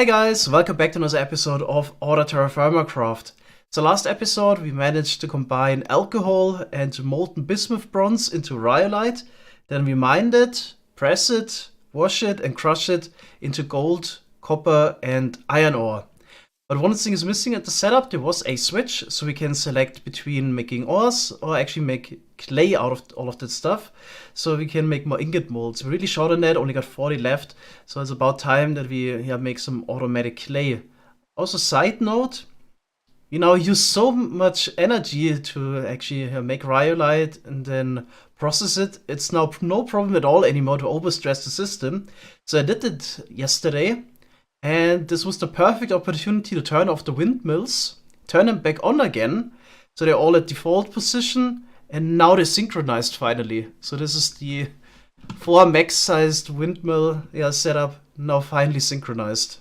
Hi guys, welcome back to another episode of Order Terra Firmacraft. So last episode we managed to combine alcohol and molten bismuth bronze into rhyolite. Then we mined it, press it, wash it and crush it into gold, copper and iron ore. But one thing is missing at the setup. There was a switch, so we can select between making ores or actually make clay out of all of that stuff. So we can make more ingot molds. We're really short on that, only got 40 left. So it's about time that we make some automatic clay. Also, side note, we now use so much energy to actually make rhyolite and then process it. It's now no problem at all anymore to overstress the system. So I did it yesterday. And this was the perfect opportunity to turn off the windmills, turn them back on again, so they're all at default position, and now they're synchronized finally. So this is the 4 max-sized windmill setup, now finally synchronized.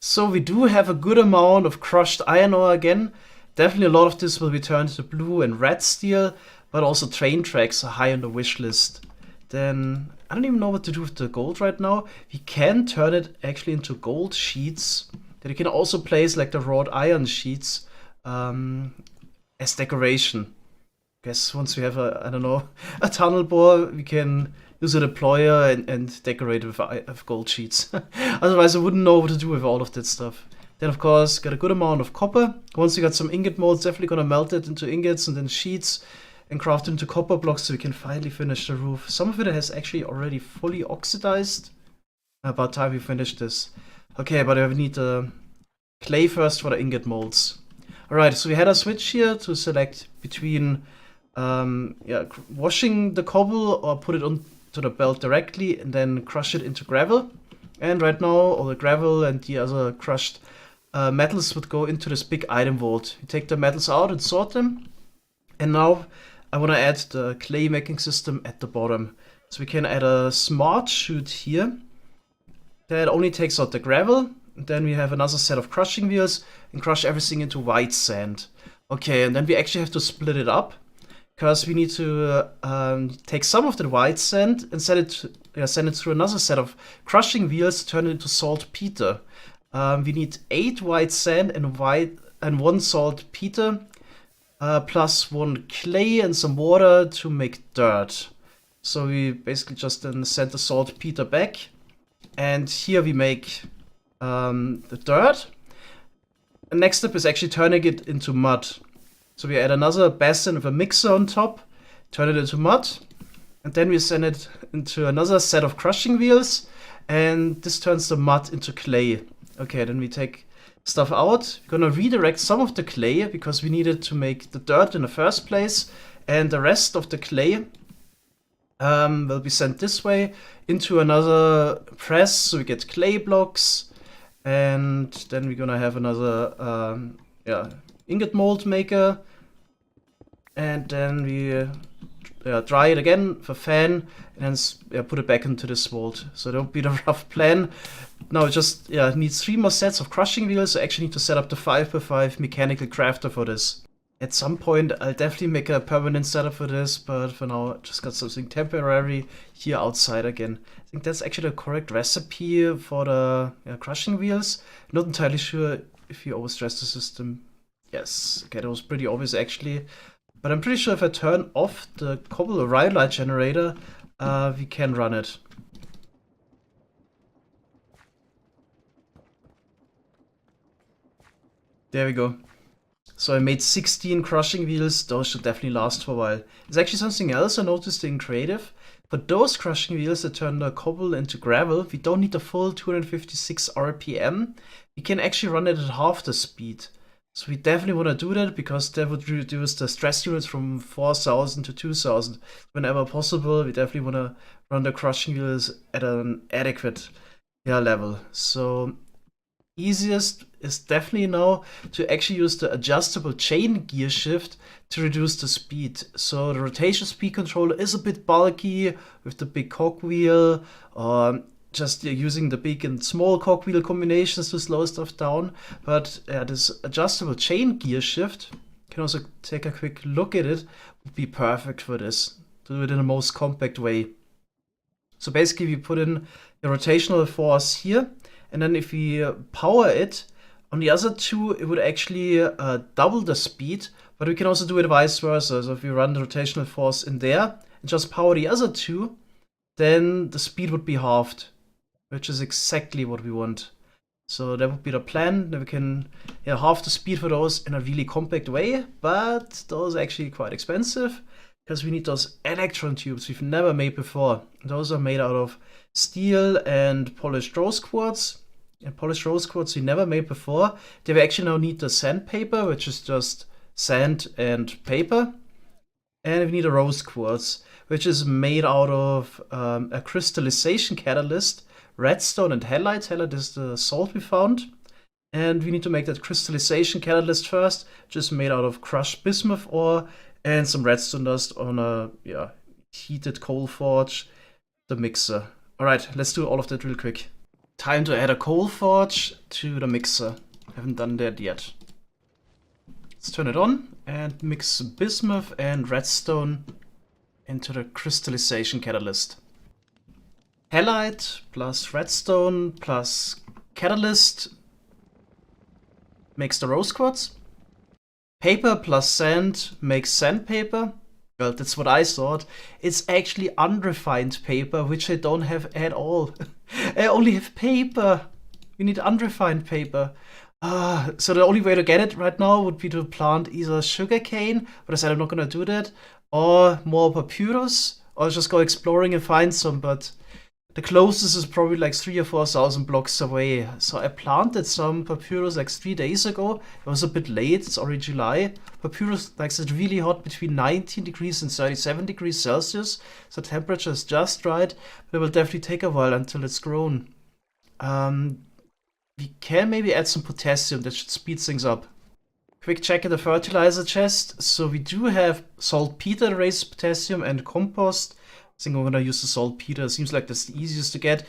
So we do have a good amount of crushed iron ore again. Definitely a lot of this will be turned to blue and red steel, but also train tracks are high on the wish list. Then I don't even know what to do with the gold right now. We can turn it actually into gold sheets that you can also place like the wrought iron sheets as decoration. Guess once we have a tunnel bore, we can use a deployer and decorate it with gold sheets. Otherwise I wouldn't know what to do with all of that stuff. Then of course got a good amount of copper. Once we got some ingot molds, definitely gonna melt it into ingots and then sheets and craft it into copper blocks so we can finally finish the roof. Some of it has actually already fully oxidized. About time we finish this. Okay, but we need the clay first for the ingot molds. Alright, so we had a switch here to select between washing the cobble or put it onto the belt directly and then crush it into gravel. And right now all the gravel and the other crushed metals would go into this big item vault. You take the metals out and sort them. And now I want to add the clay making system at the bottom. So we can add a smart chute here that only takes out the gravel. And then we have another set of crushing wheels and crush everything into white sand. Okay, and then we actually have to split it up because we need to take some of the white sand and send it through another set of crushing wheels to turn it into saltpeter. We need 8 white sand and 1 saltpeter. Plus 1 clay and some water to make dirt. So we basically just then send the saltpeter back. And here we make the dirt. The next step is actually turning it into mud. So we add another basin with a mixer on top, turn it into mud. And then we send it into another set of crushing wheels. And this turns the mud into clay. Okay, then we take stuff out. We're gonna redirect some of the clay because we needed to make the dirt in the first place, and the rest of the clay will be sent this way into another press so we get clay blocks, and then we're gonna have another ingot mold maker, and then we dry it again with a fan and then put it back into this vault. So that would be the rough plan. Now it just needs 3 more sets of crushing wheels. I actually need to set up the 5x5 mechanical crafter for this. At some point I'll definitely make a permanent setup for this, but for now I just got something temporary here outside again. I think that's actually the correct recipe for the crushing wheels. Not entirely sure if you overstress the system. Yes, okay, that was pretty obvious actually. But I'm pretty sure if I turn off the cobble rhyolite generator, we can run it. There we go. So I made 16 crushing wheels. Those should definitely last for a while. There's actually something else I noticed in creative. For those crushing wheels that turn the cobble into gravel, we don't need the full 256 RPM. We can actually run it at half the speed. So we definitely want to do that because that would reduce the stress units from 4000 to 2000. Whenever possible, we definitely want to run the crushing wheels at an adequate level. So easiest is definitely now to actually use the adjustable chain gear shift to reduce the speed. So the rotation speed controller is a bit bulky with the big cogwheel, or just using the big and small cogwheel combinations to slow stuff down. But this adjustable chain gear shift, you can also take a quick look at it, would be perfect for this, to do it in the most compact way. So basically we put in the rotational force here, And then if we power it, on the other two, it would actually double the speed, but we can also do it vice versa. So if we run the rotational force in there and just power the other two, then the speed would be halved, which is exactly what we want. So that would be the plan. Then we can halve the speed for those in a really compact way, but those are actually quite expensive because we need those electron tubes we've never made before. Those are made out of steel and polished rose quartz. And polished rose quartz we never made before. They will actually now need the sandpaper, which is just sand and paper. And we need a rose quartz, which is made out of a crystallization catalyst, redstone and halite. Halite is the salt we found. And we need to make that crystallization catalyst first, which is made out of crushed bismuth ore and some redstone dust on a heated coal forge, the mixer. Alright, let's do all of that real quick. Time to add a coal forge to the mixer. Haven't done that yet. Let's turn it on and mix bismuth and redstone into the crystallization catalyst. Halite plus redstone plus catalyst makes the rose quartz. Paper plus sand makes sandpaper. Well, that's what I thought. It's actually unrefined paper, which I don't have at all. I only have paper. We need unrefined paper. So the only way to get it right now would be to plant either sugarcane, but I said I'm not gonna do that, or more papyrus, or just go exploring and find some, but the closest is probably like 3,000 or 4,000 blocks away. So I planted some papyrus like 3 days ago. It was a bit late, it's already July. Papyrus likes it really hot between 19 degrees and 37 degrees Celsius. So temperature is just right, but it will definitely take a while until it's grown. We can maybe add some potassium, that should speed things up. Quick check in the fertilizer chest. So we do have saltpeter to raise potassium and compost. I think I'm gonna use the saltpeter. It seems like that's the easiest to get.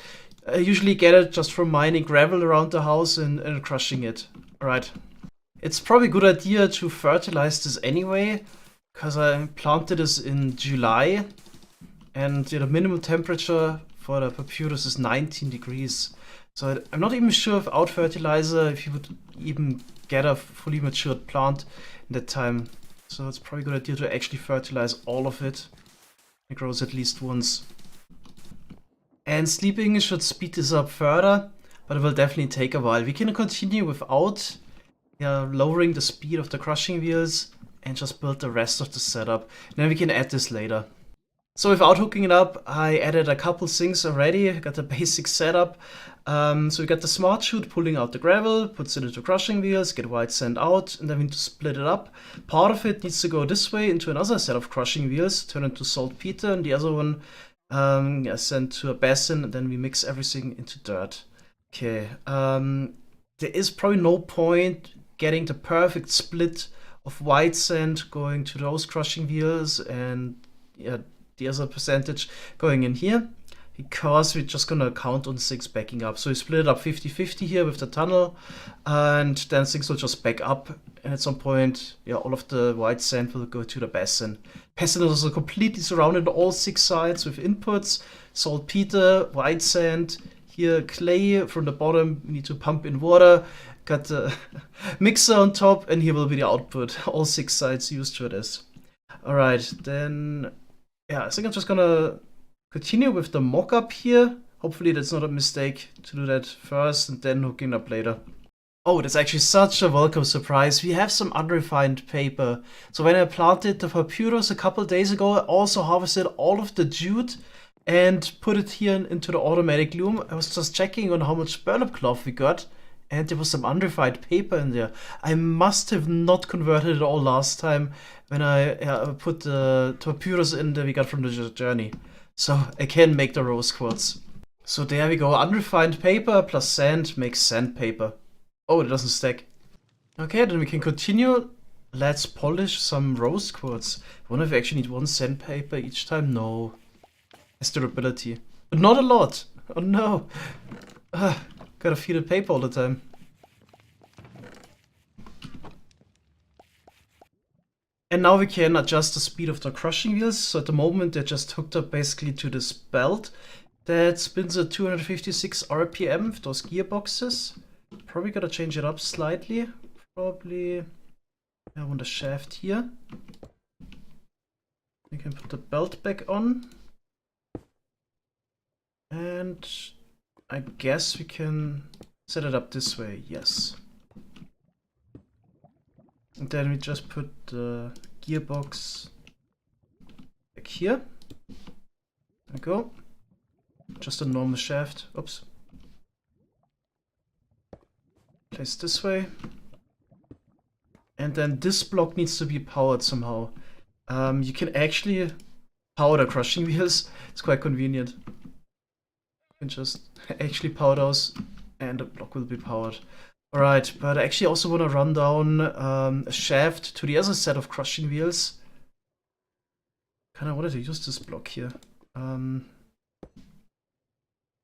I usually get it just from mining gravel around the house and crushing it. Alright. It's probably a good idea to fertilize this anyway, because I planted this in July, and the minimum temperature for the papyrus is 19 degrees. So I'm not even sure without fertilizer if you would even get a fully matured plant in that time. So it's probably a good idea to actually fertilize all of it. It grows at least once. And sleeping should speed this up further, but it will definitely take a while. We can continue without lowering the speed of the crushing wheels and just build the rest of the setup. And then we can add this later. So without hooking it up, I added a couple things already. I got the basic setup. So we got the smart chute pulling out the gravel, puts it into crushing wheels, get white sand out, and then we need to split it up. Part of it needs to go this way into another set of crushing wheels, turn into saltpeter, and the other one sent to a basin, and then we mix everything into dirt. Okay, there is probably no point getting the perfect split of white sand going to those crushing wheels and the other percentage going in here, because we're just gonna count on things backing up. So we split it up 50-50 here with the tunnel, and then things will just back up, and at some point, all of the white sand will go to the basin. Basin is also completely surrounded on all 6 sides with inputs, saltpeter, white sand, here clay from the bottom, we need to pump in water, got the mixer on top, and here will be the output, all 6 sides used for this. Alright, then I think I'm just gonna continue with the mock-up here. Hopefully that's not a mistake to do that first and then hooking up later. Oh, that's actually such a welcome surprise. We have some unrefined paper. So when I planted the papyrus a couple days ago, I also harvested all of the jute and put it here into the automatic loom. I was just checking on how much burlap cloth we got, and there was some unrefined paper in there. I must have not converted it all last time when I put the papyrus in that we got from the journey. So I can make the rose quartz. So there we go, unrefined paper plus sand makes sandpaper. Oh, it doesn't stack. Okay, then we can continue. Let's polish some rose quartz. I wonder if we actually need 1 sandpaper each time. No. Has durability. But not a lot. Oh no. Gotta feed it paper all the time. And now we can adjust the speed of the crushing wheels. So at the moment they're just hooked up basically to this belt That spins at 256 RPM with those gearboxes. Probably gotta change it up slightly. Probably I want a shaft here. You can put the belt back on. And I guess we can set it up this way, yes. And then we just put the gearbox back here. There we go. Just a normal shaft. Oops. Place this way. And then this block needs to be powered somehow. You can actually power the crushing wheels. It's quite convenient. You can just actually power those and the block will be powered. Alright, but I actually also want to run down a shaft to the other set of crushing wheels. Kinda wanted to use this block here.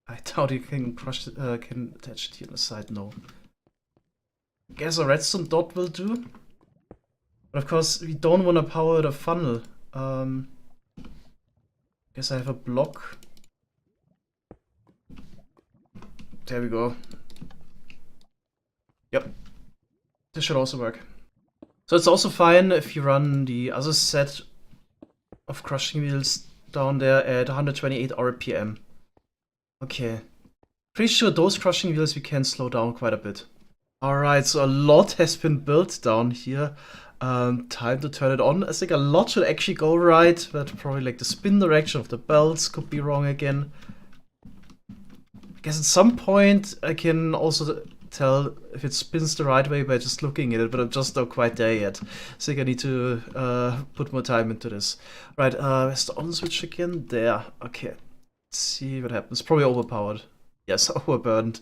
I doubt you can can attach it here on the side, no. Guess a redstone dot will do. But of course, we don't want to power the funnel. Guess I have a block. There we go. Yep. This should also work. So it's also fine if you run the other set of crushing wheels down there at 128 RPM. Okay. Pretty sure those crushing wheels we can slow down quite a bit. Alright, so a lot has been built down here. Time to turn it on. I think a lot should actually go right, but probably like the spin direction of the belts could be wrong again. I guess at some point I can also tell if it spins the right way by just looking at it, but I'm just not quite there yet. I think I need to put more time into this. Right, where's the on switch again? There. Okay. Let's see what happens. Probably overpowered. Yes, overburdened.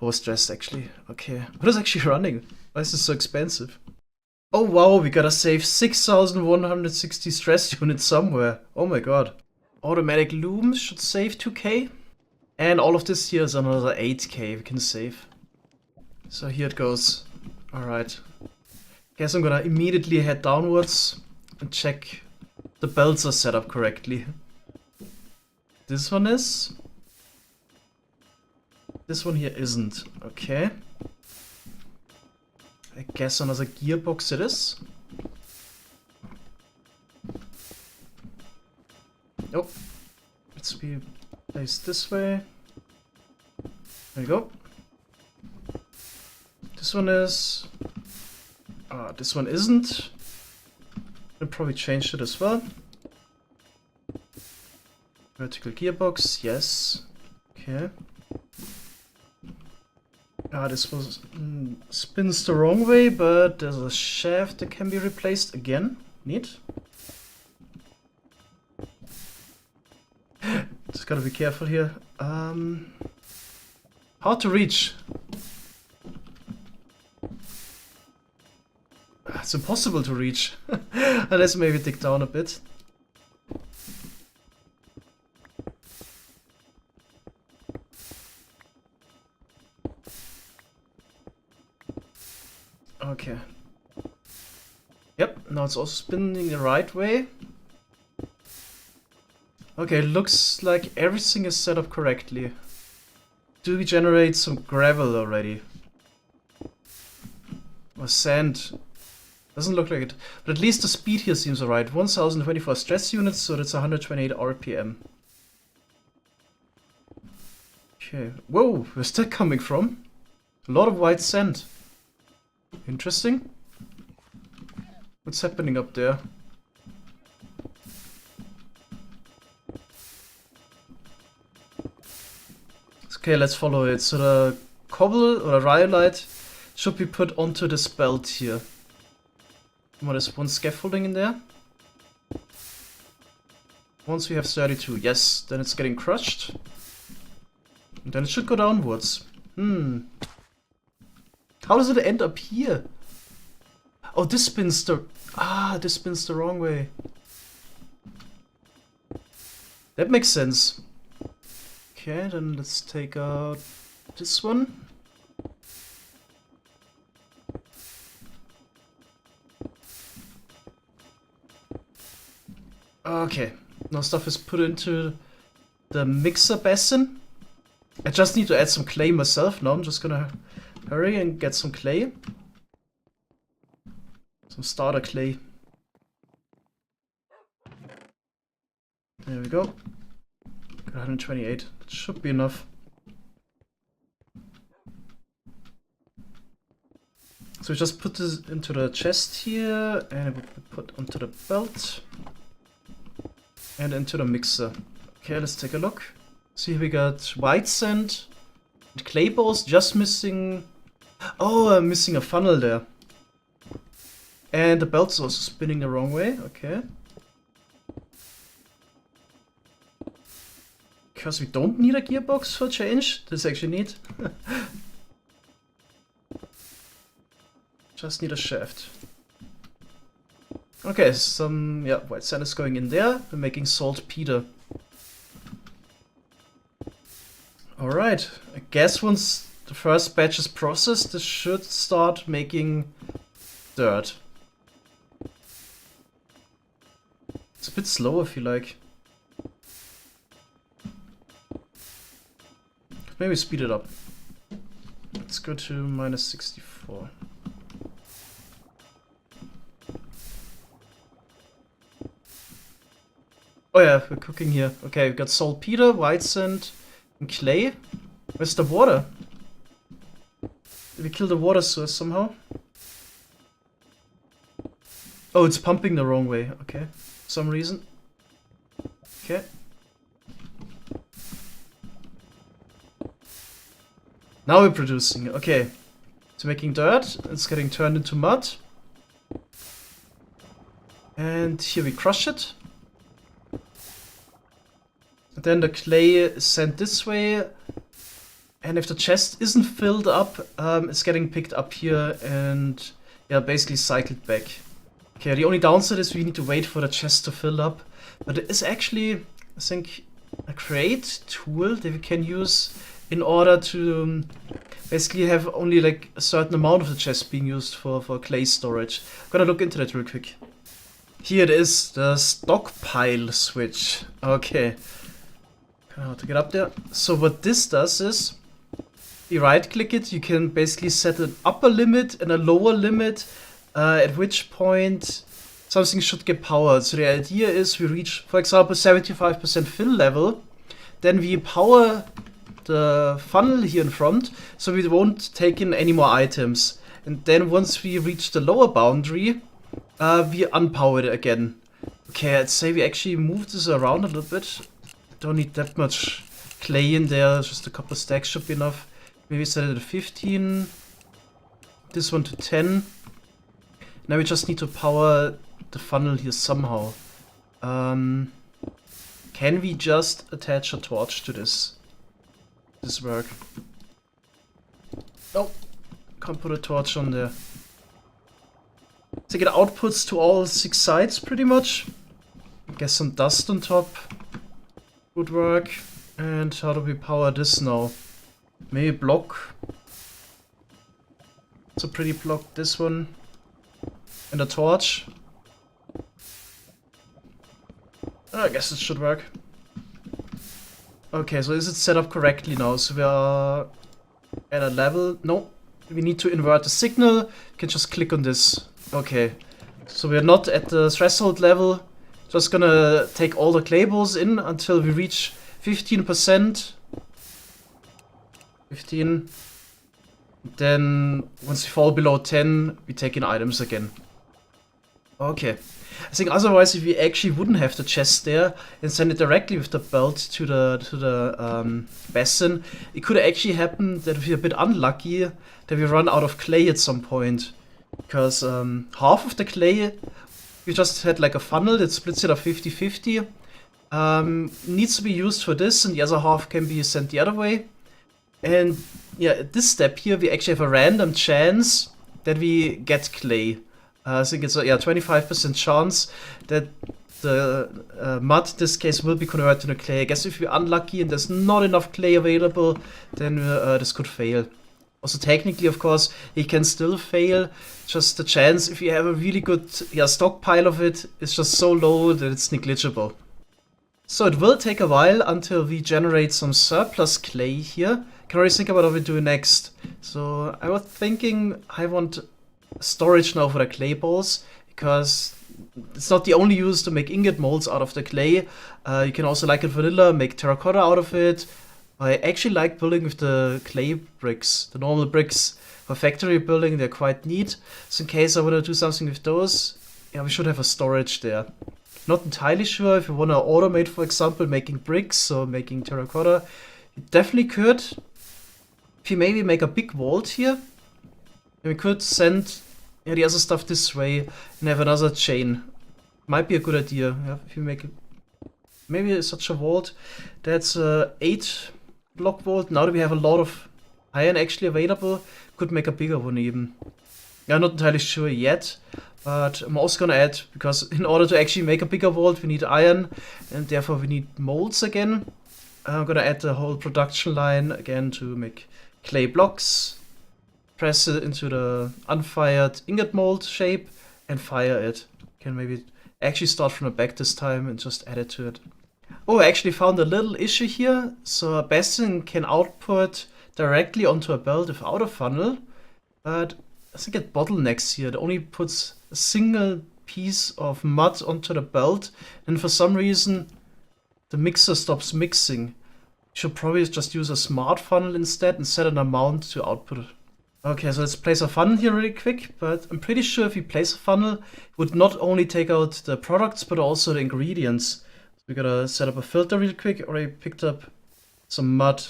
Overstressed actually. Okay. What is actually running? Why is this so expensive? Oh wow, we gotta save 6,160 stress units somewhere. Oh my god. Automatic looms should save 2k. And all of this here is another 8k we can save. So here it goes. Alright. Guess I'm gonna immediately head downwards and check the belts are set up correctly. This one is. This one here isn't. Okay. I guess another gearbox it is. Nope. Let's be placed this way. There we go. This one is. This one isn't. I'll probably change it as well. Vertical gearbox, yes. Okay. This was spins the wrong way, but there's a shaft that can be replaced again. Neat. Just gotta be careful here. Hard to reach. It's impossible to reach. Unless maybe dig down a bit. Okay. Yep, now it's also spinning the right way. Okay, looks like everything is set up correctly. Do we generate some gravel already? Or sand? Doesn't look like it. But at least the speed here seems alright. 1024 stress units, so that's 128 RPM. Okay. Whoa, where's that coming from? A lot of white sand. Interesting. What's happening up there? Okay, let's follow it. So the cobble or the rhyolite should be put onto this belt here. What is one scaffolding in there? Once we have 32, yes, then it's getting crushed. And then it should go downwards. How does it end up here? Oh, this spins the... this spins the wrong way. That makes sense. Okay, then let's take out this one. Okay, now stuff is put into the mixer basin. I just need to add some clay myself now. I'm just gonna hurry and get some clay. Some starter clay. There we go. Got 128. That should be enough. So we just put this into the chest here, and we put onto the belt, and into the mixer. Okay, let's take a look. See, we got white sand and clay balls, just missing... Oh, I'm missing a funnel there. And the belt's also spinning the wrong way, okay. Because we don't need a gearbox for change. This is actually neat. Just need a shaft. Okay, some white sand is going in there. We're making saltpeter. Alright, I guess once the first batch is processed, this should start making dirt. It's a bit slow, I feel like. Maybe speed it up. Let's go to -64. Oh yeah, we're cooking here. Okay, we got saltpeter, white sand, and clay. Where's the water? Did we kill the water source somehow? Oh, it's pumping the wrong way. Okay, for some reason. Okay. Now we're producing. Okay. It's making dirt. It's getting turned into mud. And here we crush it. And then the clay is sent this way. And if the chest isn't filled up, it's getting picked up here and basically cycled back. Okay, the only downside is we need to wait for the chest to fill up. But it is actually, I think, a crate tool that we can use in order to basically have only like a certain amount of the chest being used for clay storage. I'm gonna look into that real quick. Here it is, the stockpile switch. Okay. How to get up there. So what this does is, you right click it, you can basically set an upper limit and a lower limit, at which point something should get powered. So the idea is we reach, for example, 75% fill level, then we power the funnel here in front, so we won't take in any more items. And then once we reach the lower boundary, we unpower it again. Okay, I'd say we actually move this around a little bit. Don't need that much clay in there, just a couple of stacks should be enough. Maybe set it at 15, this one to 10. Now we just need to power the funnel here somehow. Can we just attach a torch to this? This work? No, can't put a torch on there. So get outputs to all 6 sides pretty much. Guess some dust on top would work. And how do we power this now? Maybe block. It's a pretty block, this one. And a torch. I guess it should work. Okay, so is it set up correctly now? So we are at a level. No, we need to invert the signal. You can just click on this. Okay, so we are not at the threshold level. Just gonna take all the clay balls in until we reach 15%. 15. Then once we fall below 10, we take in items again. Okay. I think otherwise, if we actually wouldn't have the chest there and send it directly with the belt to the basin, it could actually happen that we're a bit unlucky that we run out of clay at some point. Because half of the clay, we just had like a funnel that splits it up 50-50. Needs to be used for this, and the other half can be sent the other way. And yeah, at this step here, we actually have a random chance that we get clay. I think it's a 25% chance that the mud in this case will be converted into clay. I guess if we're unlucky and there's not enough clay available, then this could fail. Also technically, of course, it can still fail. Just the chance, if you have a really good stockpile of it, is just so low that it's negligible. So it will take a while until we generate some surplus clay here. Can already think about what we do next. So I was thinking I want storage now for the clay balls, because it's not the only use to make ingot molds out of the clay. You can also, like in vanilla, make terracotta out of it. I actually like building with the clay bricks, the normal bricks. For factory building, they're quite neat. So in case I want to do something with those, yeah, we should have a storage there. Not entirely sure if you want to automate, for example, making bricks or making terracotta. You definitely could. If you maybe make a big vault here, we could send the other stuff this way and have another chain. Might be a good idea. Yeah, if you make maybe such a vault. That's a 8 block vault. Now that we have a lot of iron actually available, could make a bigger one even. Yeah, I'm not entirely sure yet, but I'm also gonna add, because in order to actually make a bigger vault we need iron, and therefore we need molds again. I'm gonna add the whole production line again to make clay blocks, press it into the unfired ingot mold shape, and fire it. Can maybe actually start from the back this time and just add it to it. Oh, I actually found a little issue here. So a bastion can output directly onto a belt without a funnel, but I think it bottlenecks here. It only puts a single piece of mud onto the belt, and for some reason the mixer stops mixing. Should probably just use a smart funnel instead and set an amount to output it. Okay, so let's place a funnel here really quick, but I'm pretty sure if we place a funnel, it would not only take out the products, but also the ingredients. So we gotta set up a filter real quick. Already picked up some mud.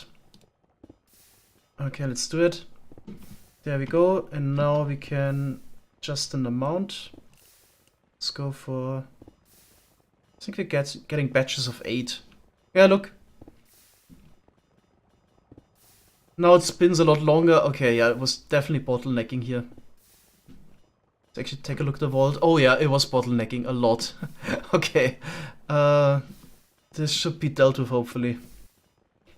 Okay, let's do it. There we go, and now we can adjust an amount. Let's go for, I think we're getting batches of 8. Yeah, look. Now it spins a lot longer. Okay, yeah, it was definitely bottlenecking here. Let's actually take a look at the vault. Oh yeah, it was bottlenecking a lot. Okay, this should be dealt with hopefully.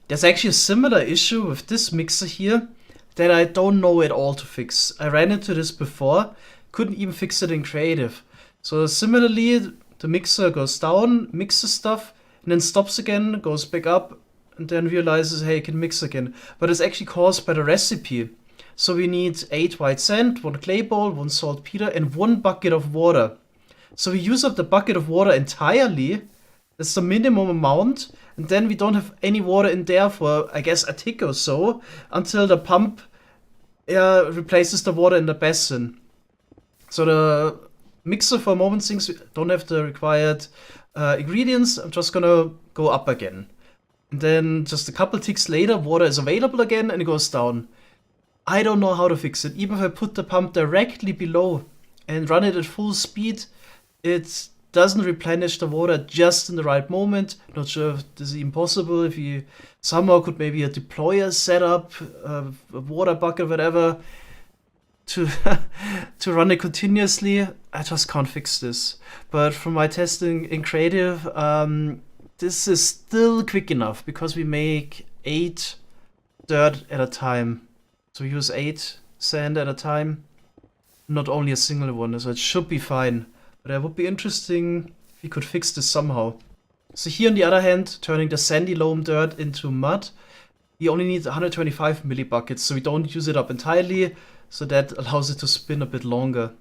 There's actually a similar issue with this mixer here that I don't know at all to fix. I ran into this before, couldn't even fix it in creative. So similarly, the mixer goes down, mixes stuff, and then stops again, goes back up, and then realizes, hey, it can mix again. But it's actually caused by the recipe. So we need 8 white sand, 1 clay ball, 1 saltpeter, and 1 bucket of water. So we use up the bucket of water entirely. That's the minimum amount. And then we don't have any water in there for, I guess, a tick or so, until the pump replaces the water in the basin. So the mixer for a moment thinks we don't have the required ingredients. I'm just gonna go up again. And then just a couple ticks later, water is available again and it goes down. I don't know how to fix it. Even if I put the pump directly below and run it at full speed, it doesn't replenish the water just in the right moment. Not sure if this is even possible. If you somehow could maybe a deployer set up, a water bucket, whatever, to to run it continuously. I just can't fix this. But from my testing in creative, this is still quick enough because we make 8 dirt at a time. So we use 8 sand at a time, not only a single one, so it should be fine. But it would be interesting if we could fix this somehow. So here on the other hand, turning the sandy loam dirt into mud, we only need 125 millibuckets, so we don't use it up entirely, so that allows it to spin a bit longer.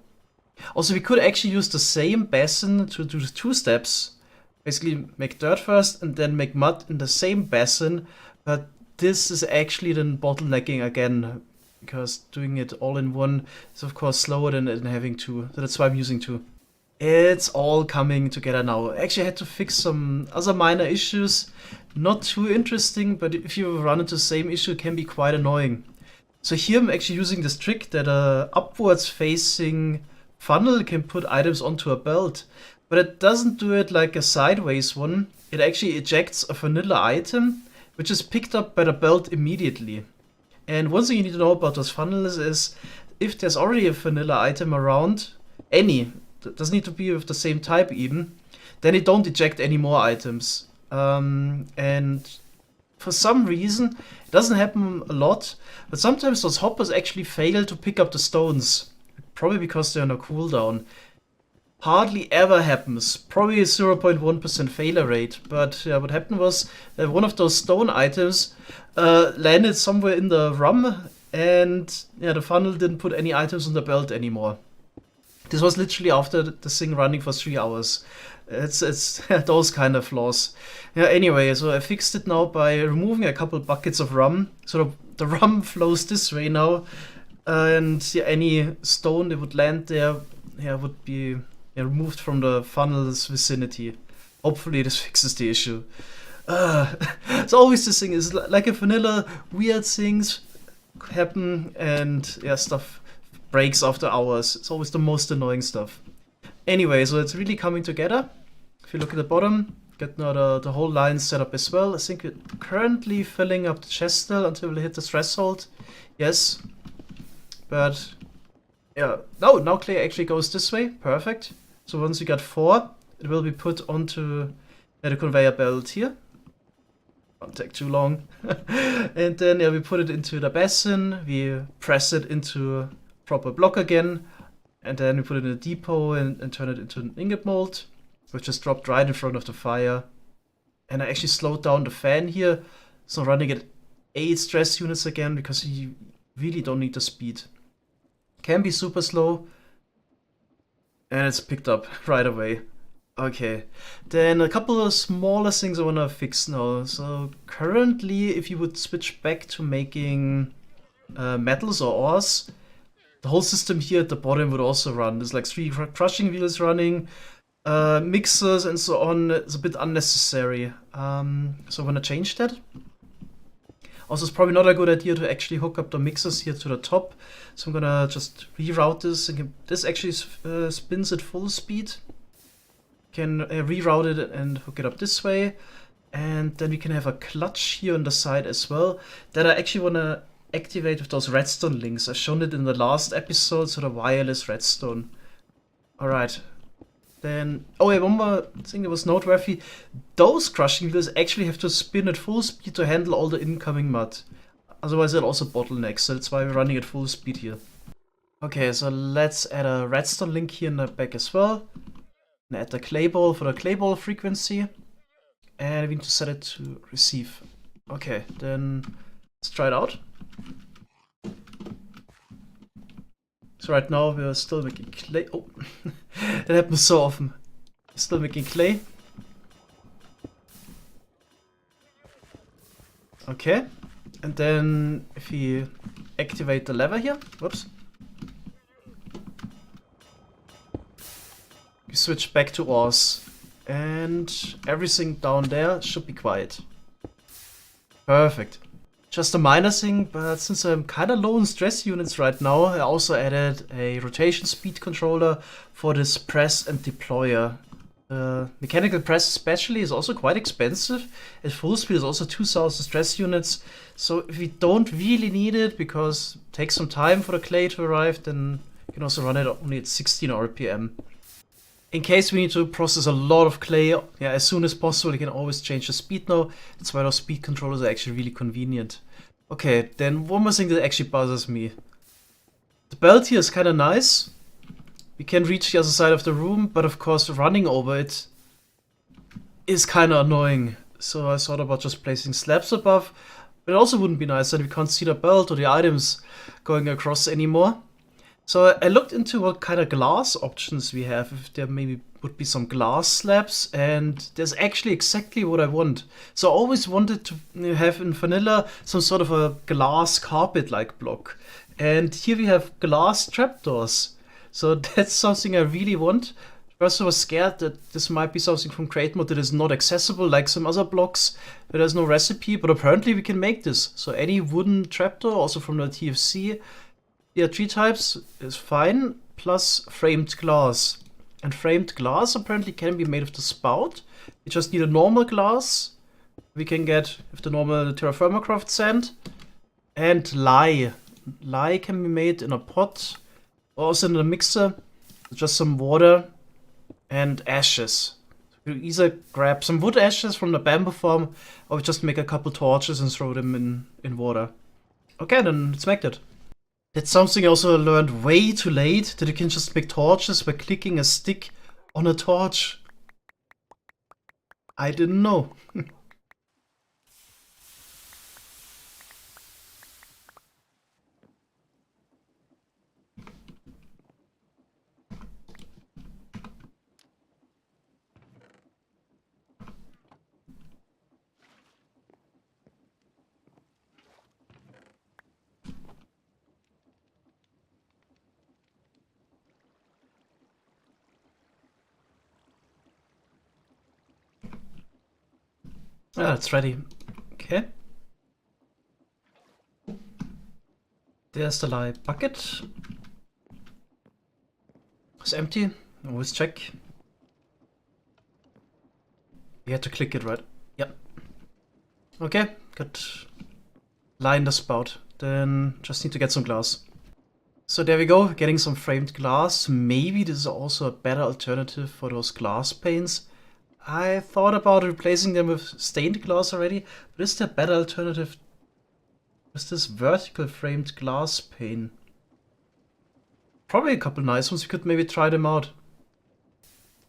Also, we could actually use the same basin to do 2 steps. Basically make dirt first and then make mud in the same basin, but this is actually then bottlenecking again, because doing it all in one is of course slower than having 2, so that's why I'm using 2. It's all coming together now. Actually I had to fix some other minor issues, not too interesting, but if you run into the same issue it can be quite annoying. So here I'm actually using this trick that a upwards facing funnel can put items onto a belt. But it doesn't do it like a sideways one. It actually ejects a vanilla item, which is picked up by the belt immediately. And one thing you need to know about those funnels is, if there's already a vanilla item around, any, that doesn't need to be of the same type even, then it don't eject any more items. And for some reason, it doesn't happen a lot, but sometimes those hoppers actually fail to pick up the stones. Probably because they're on a cooldown. hardly ever happens. Probably a 0.1% failure rate. But yeah, what happened was that one of those stone items landed somewhere in the rum, and yeah, the funnel didn't put any items on the belt anymore. This was literally after the thing running for 3 hours. It's those kind of flaws. Yeah. Anyway, so I fixed it now by removing a couple buckets of rum. So the rum flows this way now, and yeah, any stone that would land there, yeah, would be removed from the funnel's vicinity. Hopefully, this fixes the issue. It's always this thing is like a vanilla. Weird things happen, and yeah, stuff breaks after hours. It's always the most annoying stuff. Anyway, so it's really coming together. If you look at the bottom, get now the whole line set up as well. I think we're currently filling up the chest still until we hit the threshold. Yes. But yeah, now clay actually goes this way. Perfect. So once we got 4, it will be put onto the conveyor belt here. Won't take too long. And then yeah, we put it into the basin. We press it into proper block again. And then we put it in a depot and turn it into an ingot mold, which just dropped right in front of the fire. And I actually slowed down the fan here, so running at 8 stress units again, because you really don't need the speed. Can be super slow, and it's picked up right away. Okay, then a couple of smaller things I want to fix now. So currently, if you would switch back to making metals or ores, the whole system here at the bottom would also run. There's like 3 crushing wheels running, mixers and so on. It's a bit unnecessary. So I'm gonna change that. Also, it's probably not a good idea to actually hook up the mixers here to the top. So I'm gonna just reroute this. This actually spins at full speed. Can reroute it and hook it up this way. And then we can have a clutch here on the side as well that I actually wanna activate with those redstone links. I've shown it in the last episode, so the wireless redstone. Alright. Then, oh yeah, one more thing that was noteworthy. Those crushing wheels actually have to spin at full speed to handle all the incoming mud. Otherwise it also bottlenecks, so that's why we're running at full speed here. Okay, so let's add a redstone link here in the back as well. And add the clay ball for the clay ball frequency. And we need to set it to receive. Okay, then let's try it out. So right now we're still making clay. Oh, that happens so often. Still making clay. Okay, and then if we activate the lever here, whoops. We switch back to ores, and everything down there should be quiet. Perfect. Just a minor thing, but since I'm kind of low in stress units right now, I also added a rotation speed controller for this press and deployer. Mechanical press especially is also quite expensive. At full speed is also 2000 stress units. So if we don't really need it, because it takes some time for the clay to arrive, then you can also run it only at 16 RPM. In case we need to process a lot of clay, yeah, as soon as possible, you can always change the speed now. That's why those speed controllers are actually really convenient. Okay, then one more thing that actually bothers me. The belt here is kind of nice. We can reach the other side of the room, but of course running over it is kind of annoying. So I thought about just placing slabs above, but it also wouldn't be nice that we can't see the belt or the items going across anymore. So I looked into what kind of glass options we have, if there maybe would be some glass slabs, and there's actually exactly what I want. So I always wanted to have in vanilla some sort of a glass carpet-like block. And here we have glass trapdoors. So that's something I really want. First I was scared that this might be something from Create Mode that is not accessible like some other blocks where there's no recipe, but apparently we can make this. So any wooden trapdoor, also from the ATFC, yeah, 3 types is fine, plus framed glass. And framed glass apparently can be made of the spout. You just need a normal glass. We can get with the normal Terra Firmacraft sand. And lye. Lye can be made in a pot, or also in a mixer. Just some water and ashes. You either grab some wood ashes from the bamboo farm, or just make a couple torches and throw them in water. Okay, then let's make that. That's something I also learned way too late, that you can just make torches by clicking a stick On a torch. I didn't know. Ah, it's ready. Okay. There's the light bucket. It's empty. Always check. You had to click it, right? Yep. Okay, good. Line the spout. Then just need to get some glass. So there we go, getting some framed glass. Maybe this is also a better alternative for those glass panes. I thought about replacing them with stained glass already, but is there a better alternative? Is this vertical framed glass pane? Probably a couple nice ones, we could maybe try them out.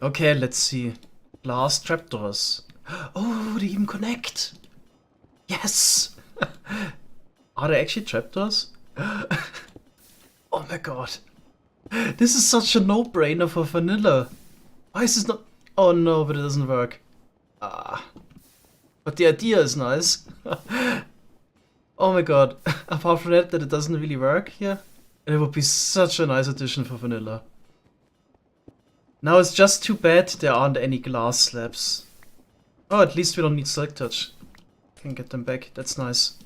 Okay, let's see. Glass trapdoors. Oh, they even connect! Yes! Are they actually trapdoors? Oh my god. This is such a no-brainer for vanilla. Why is this not... Oh no, but it doesn't work. Ah. But the idea is nice. Oh my god. Apart from that it doesn't really work here. It would be such a nice addition for vanilla. Now it's just too bad there aren't any glass slabs. Oh, at least we don't need Silk Touch. Can get them back, that's nice.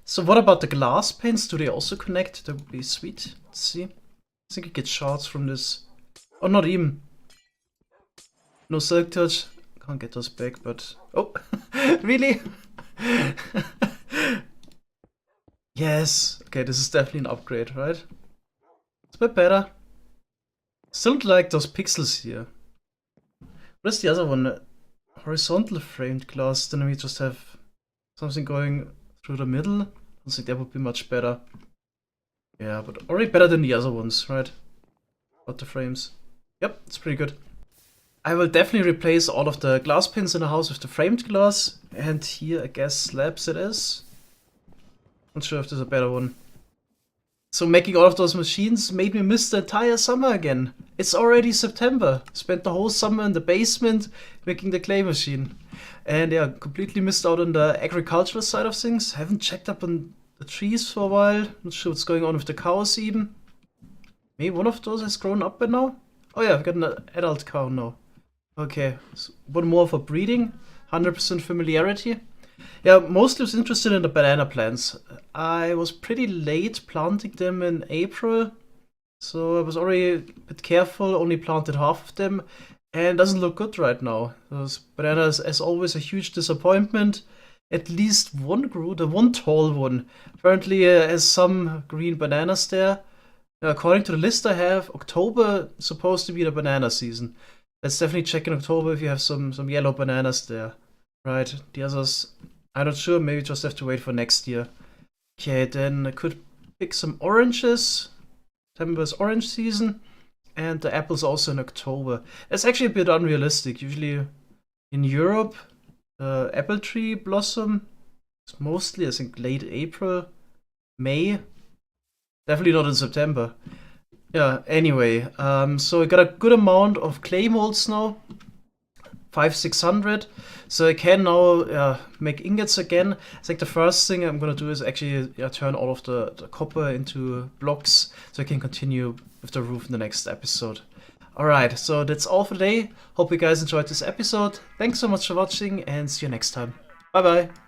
So what about the glass panes? Do they also connect? That would be sweet. Let's see. I think I get shards from this. Oh, not even. No Silk Touch. Can't get those back, but... Oh, really? Yes. Okay, this is definitely an upgrade, right? It's a bit better. Still don't like those pixels here. What is the other one? Horizontal framed glass. Then we just have something going through the middle. I think that would be much better. Yeah, but already better than the other ones, right? About the frames. Yep, it's pretty good. I will definitely replace all of the glass pins in the house with the framed glass. And here, I guess, slabs it is. Not sure if there's a better one. So making all of those machines made me miss the entire summer again. It's already September. Spent the whole summer in the basement making the clay machine. And yeah, completely missed out on the agricultural side of things. Haven't checked up on the trees for a while. Not sure what's going on with the cows even. Maybe one of those has grown up by now? Oh yeah, I've got an adult cow now. Okay, so one more for breeding. 100% familiarity. Yeah, mostly was interested in the banana plants. I was pretty late planting them in April. So I was already a bit careful, only planted half of them. And it doesn't look good right now. Those bananas, as always, a huge disappointment. At least one grew, the one tall one. Apparently has some green bananas there. According to the list I have, October is supposed to be the banana season. Let's definitely check in October if you have some yellow bananas there. Right, the others, I'm not sure, maybe just have to wait for next year. Okay, then I could pick some oranges. September is orange season. And the apples also in October. It's actually a bit unrealistic. Usually in Europe, the apple tree blossom is mostly, I think, late April, May. Definitely not in September. Yeah, anyway, so I got a good amount of clay molds now. 500-600. So I can now make ingots again. I think the first thing I'm gonna do is actually turn all of the copper into blocks so I can continue with the roof in the next episode. Alright, so that's all for today. Hope you guys enjoyed this episode. Thanks so much for watching and see you next time. Bye bye.